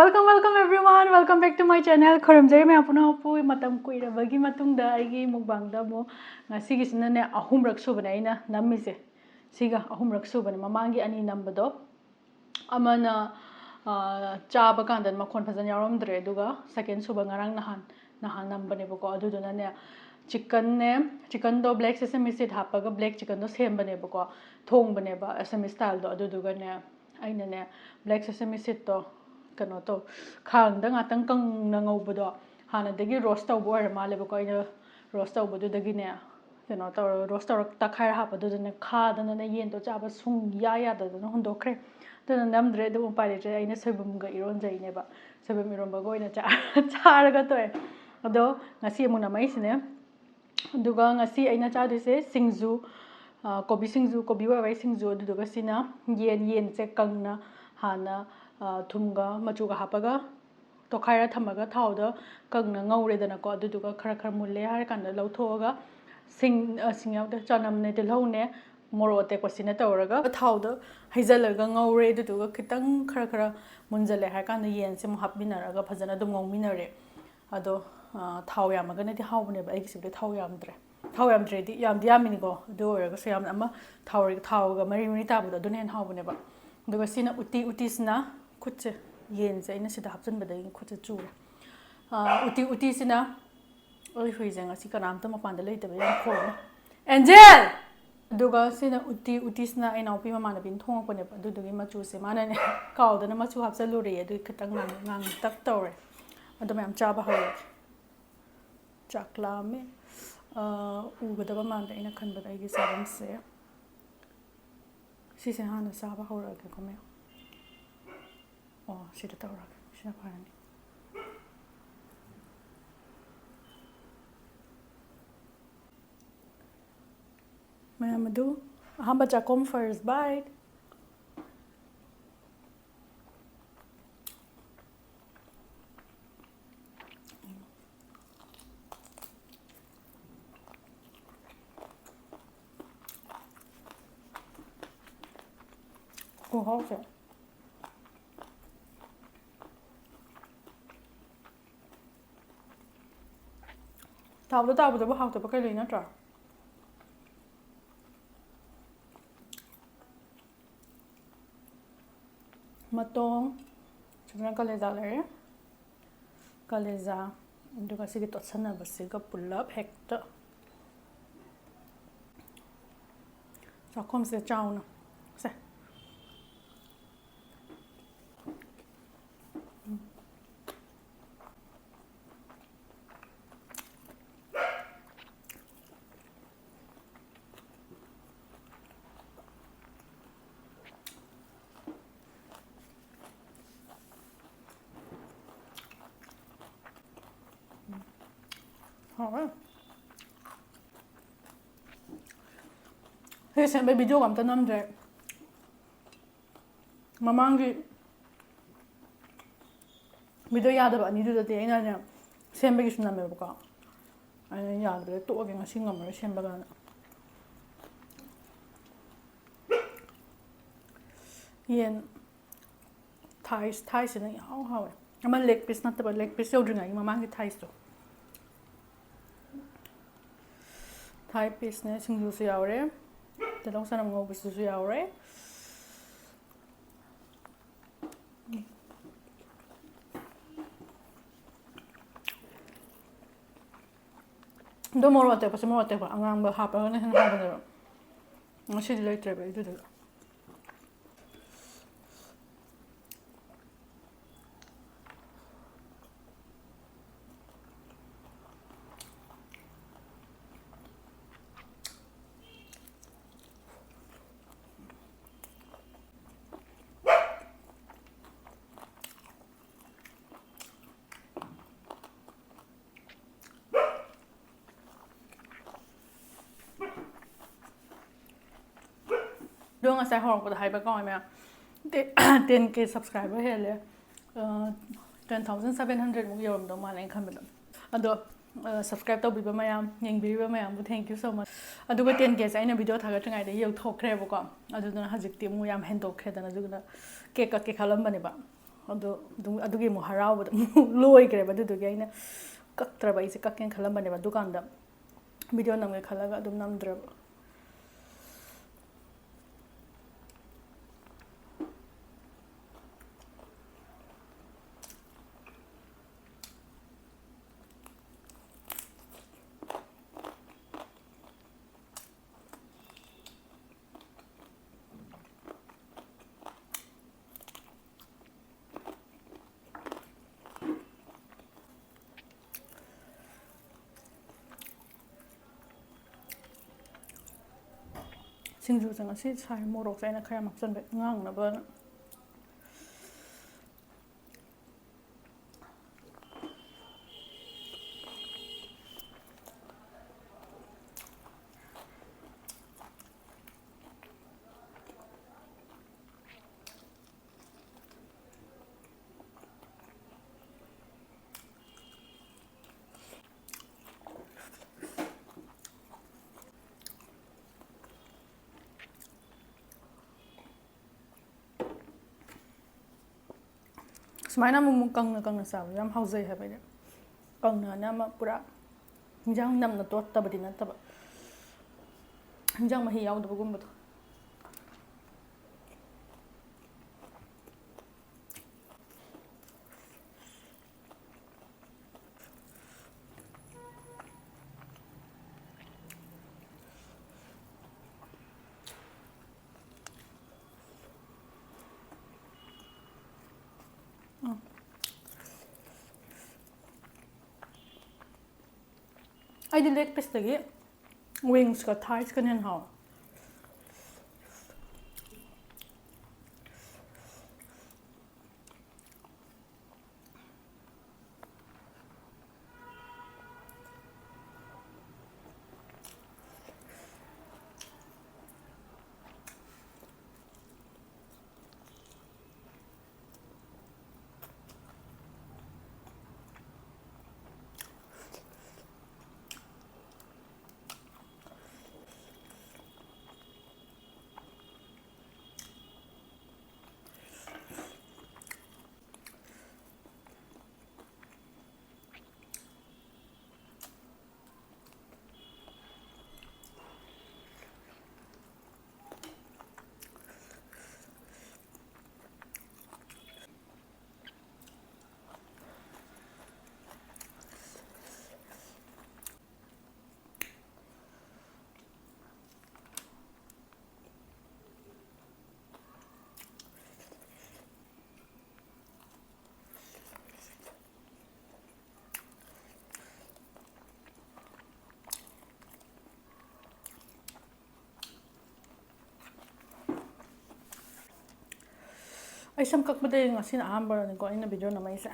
Welcome everyone. Welcome back to my channel. Khoramjai me apuna pu matam kuirabagi matungda aigi mukbangda mo ngasi gisina ne ahumrak subana ina namise. Siga ahumrak subana mamangi ani nambado amana chaba kandan makhon phajan yaramdre duga second suba ngarang nahan nambane bako aduduna ne chicken do black sesame seed hapaga black chicken do sembane bako thong bane ba sesame style do aduduga ne aina ne black sesame seed to kano to khang da ngatang kang na ngouba hana dagi roast tawbo ar male ba ko ina roast tawbo do dagi ne kano to roast taw ta khai ha pa do ne kha da na yen to cha ba sung ya da no hondo khre to na namdre do pa le tre ina sebum ga iron jai ne ba sebum iron ba go ina cha ga to ado ngasi mu na mai sine duga ngasi aina cha de se singju kobi waiwai singju duga sina yen che kangna hana thumga machuga hapaga to khaira thamaga thawda kangna ngauredana ko aduduga khara mulle har kanda lauthoga singyawda chanam ne tilhone morote kwasina tawraga thawda haijalaga ngaure aduduga kitang khara munjale har kanda yense mu hapminaraga phajana dum ngauminare ado thaw yamaga ne ti hawbne ba aigisibe thaw yamdre di yamini go do oraga so yam ama thawga mari tabuda dun hen hawbne ba duga sina uti sina kuche yen se ina sida hapsan bada kuche chu uti sina oi hui janga si kanam ta mapan da leita ba yan khor angel duga sina uti sina ina opi mama na bin thong ko ne ba dugi machu se mana ne kaw da na machu hapsa lu re du khitang ngang tak tawre adu mam cha ba hawe chakla me uga da ba man da ina khan ba da gi sabam se si se hana sa ba hora ke ko me sida tawra sida parani Mamadu hamba chakom first bite how's it? Tawda ba hawta ba kai leina tra matong chuna kaleza duga sigi totsana basiga pull up hekta sakom se chauna se Hey, sen video kam ta namdre mamangi video yada ba ni du da te ina ne sen ba gi sunna me ba ai yada to ge ngasi ngamre sen ba ga yen thais ne how ama leg piece na ta ba leg piece yodringa gi mamangi thais to Thai piece ne Singju su yaure telong sanam Ngouba su yaure do morote pa angang ba hapa ne han hapa ne ngasi di later ba itu Doon nga sa horong ko dahil ba ko may 10k subscriber hele 10,700 mo yorum do malay kan ba ado subscribe to biba mayam yeng biba mayam bu thank you so much adu ga 10k sa ina video thaga tngai de yeu thok khre ba ko adu na hajik ti mu yam hen to khre da na ju na ke ka ke khalam bane ba ꯑꯗꯨꯒꯤ ꯑꯃꯨꯛ ꯍꯔꯥꯎꯕꯗ ꯑꯃꯨꯛ ꯂꯣꯏꯈ꯭ꯔꯦꯕ ꯑꯗꯨꯗꯨꯒꯤ ꯑꯩꯅ ꯀꯛꯇ꯭ꯔꯕ ꯑꯩꯁꯦ ꯀꯛꯀꯦꯅ ꯈꯜꯂꯝꯕꯅꯦꯕ ꯑꯗꯨꯀꯥꯟꯗ video ꯅꯝꯒꯦ ꯈꯜꯂꯒ ꯑꯗꯨꯝ ꯅꯝꯗ꯭ꯔꯕ ꯁꯤꯡꯖꯨꯁꯦ ꯉꯁꯤ ꯁꯥꯏ ꯃꯣꯔꯣꯛꯁꯦ ꯑꯩꯅ ꯈꯔ ꯌꯥꯝ ꯍꯥꯞꯆꯤꯟꯕ ꯉꯥꯡꯅꯕꯅ ꯁꯨꯃꯥꯏꯅ ꯑꯃꯨꯛ ꯀꯪꯅ ꯆꯥꯕꯁꯦ ꯌꯥꯝ ꯍꯥꯎꯖꯩ ꯍꯥꯏꯕ ꯑꯩꯅ ꯀꯪꯅꯅ ꯑꯃ ꯄꯨꯔꯥ ꯍꯤꯟꯖꯥꯡ ꯅꯝꯅ ꯇꯣꯠꯇꯕꯗꯤ ꯅꯠꯇꯕ ꯍꯤꯟꯖꯥꯡ ꯃꯍꯤ ꯌꯥꯎꯗꯕꯒꯨꯝꯕꯗꯣ ꯑꯩꯗꯤ ꯂꯦग ꯄꯤꯁꯇꯒꯤ ꯋꯤꯡꯁꯀ ꯊꯥꯏꯁꯀꯅ ꯍꯦꯟꯅ ꯍꯥꯎꯋꯦ ꯑꯩ ꯁꯝ ꯀꯛꯄꯗꯒꯤ ꯉꯁꯤꯅ ꯑꯍꯥꯟꯕꯅꯤꯀꯣ ꯑꯩꯅ ꯚꯤꯗꯤꯑꯣ ꯅꯝꯃꯛꯏꯁꯦ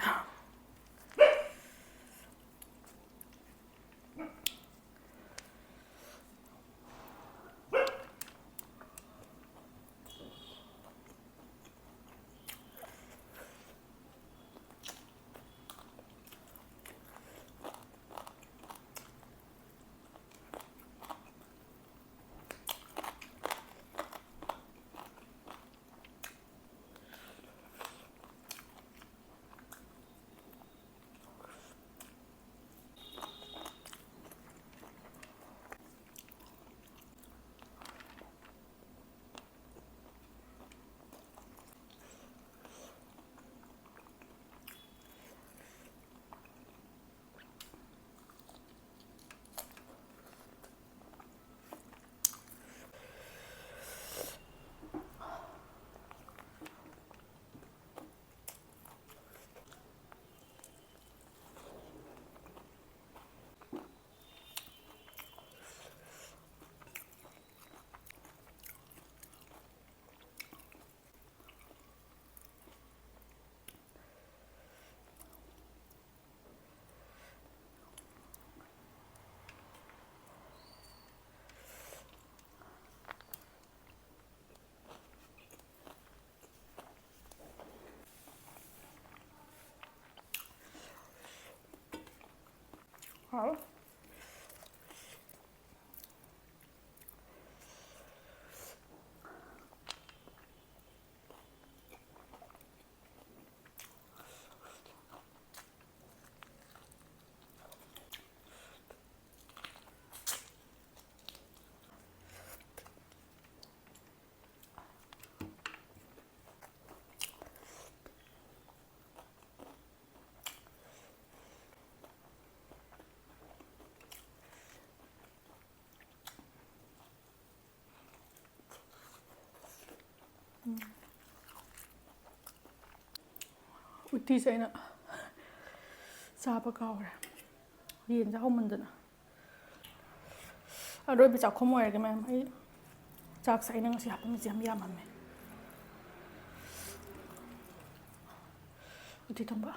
ꯍꯥꯎ ꯎꯇꯤꯁꯦ ꯑꯩꯅ ꯆꯥꯕ ꯀꯥꯎꯔꯦ ꯌꯦꯟꯁꯦ ꯍꯥꯎꯃꯟꯗꯅ ꯑꯔꯣꯏꯕ ꯆꯥꯛꯈꯨꯝ ꯑꯣꯏꯔꯒꯦ ꯃꯌꯥꯝ ꯑꯩ ꯆꯥꯛꯁꯦ ꯑꯩꯅ ꯉꯁꯤ ꯍꯥꯞꯄꯝꯃꯤꯁꯦ ꯌꯥꯝ ꯌꯥꯝꯃꯝꯃꯦ 우리 덤바.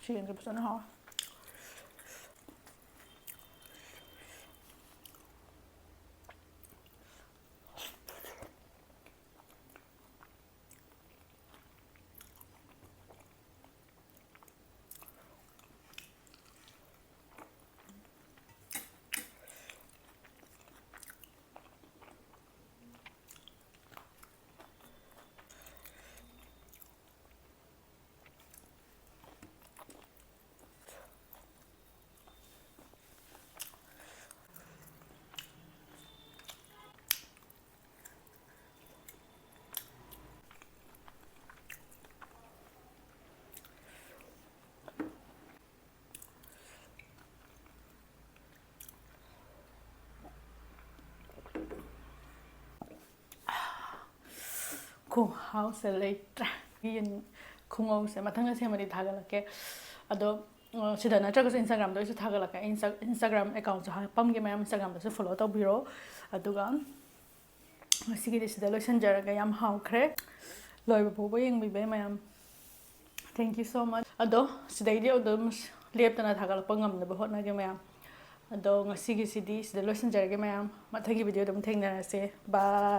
시행도 무슨 하. ꯈꯨꯍꯥꯎꯁꯦ ꯂꯩꯇ꯭ꯔꯦ ꯌꯦꯟ ꯈꯨꯉꯧꯁꯦ ꯃꯊꯪꯗ ꯁꯦꯝꯃꯗꯤ ꯊꯥꯒꯠꯂꯛꯀꯦ ꯑꯗꯣ ꯁꯤꯗ ꯅꯠꯇ꯭ꯔꯒꯁꯨ ꯏꯟꯁꯇꯥꯒ꯭ꯔꯥꯝꯗ ꯑꯣꯏꯁꯨ ꯊꯥꯒꯠꯂꯛꯀꯦ ꯏꯟꯁꯇꯥꯒ꯭ꯔꯥꯝ ꯑꯦꯀꯥꯎꯟꯁꯨ ꯍꯥꯞꯄꯝꯒꯦ ꯃꯌꯥꯝ ꯏꯟꯁꯇꯥꯒ꯭ꯔꯥꯝꯗꯁꯨ ꯐꯣꯂꯣ ꯇꯧꯕꯤꯔꯣ ꯑꯗꯨꯒ ꯉꯁꯤꯒꯤꯗꯤ ꯁꯤꯗ ꯂꯣꯏꯁꯤꯟꯖꯔꯒꯦ ꯌꯥꯝ ꯍꯥꯎꯈ꯭ꯔꯦ ꯂꯣꯏꯕ ꯐꯥꯎꯕ ꯌꯦꯡꯕꯤꯕꯩ ꯃꯌꯥꯝ ꯊꯦꯡꯛ ꯌꯨ ꯁꯣ ꯃꯆ ꯑꯗꯣ ꯁꯤꯗꯩꯗꯤ ꯑꯗꯨꯝ ꯂꯦꯞꯇꯅ ꯊꯥꯒꯠꯂꯛꯄ ꯉꯝꯅꯕ ꯍꯣꯠꯅꯒꯦ ꯃꯌꯥꯝ ꯑꯗꯣ ꯉꯁꯤꯒꯤꯁꯤꯗꯤ ꯁꯤꯗ ꯂꯣꯏꯁꯤꯟꯖꯔꯒꯦ ꯃꯌꯥꯝ ꯃꯊꯪꯒꯤ ꯚꯤꯗꯤꯑꯣꯗ ꯑꯃꯨꯛ ꯊꯦꯡꯅꯔꯁꯦ ꯕꯥꯏ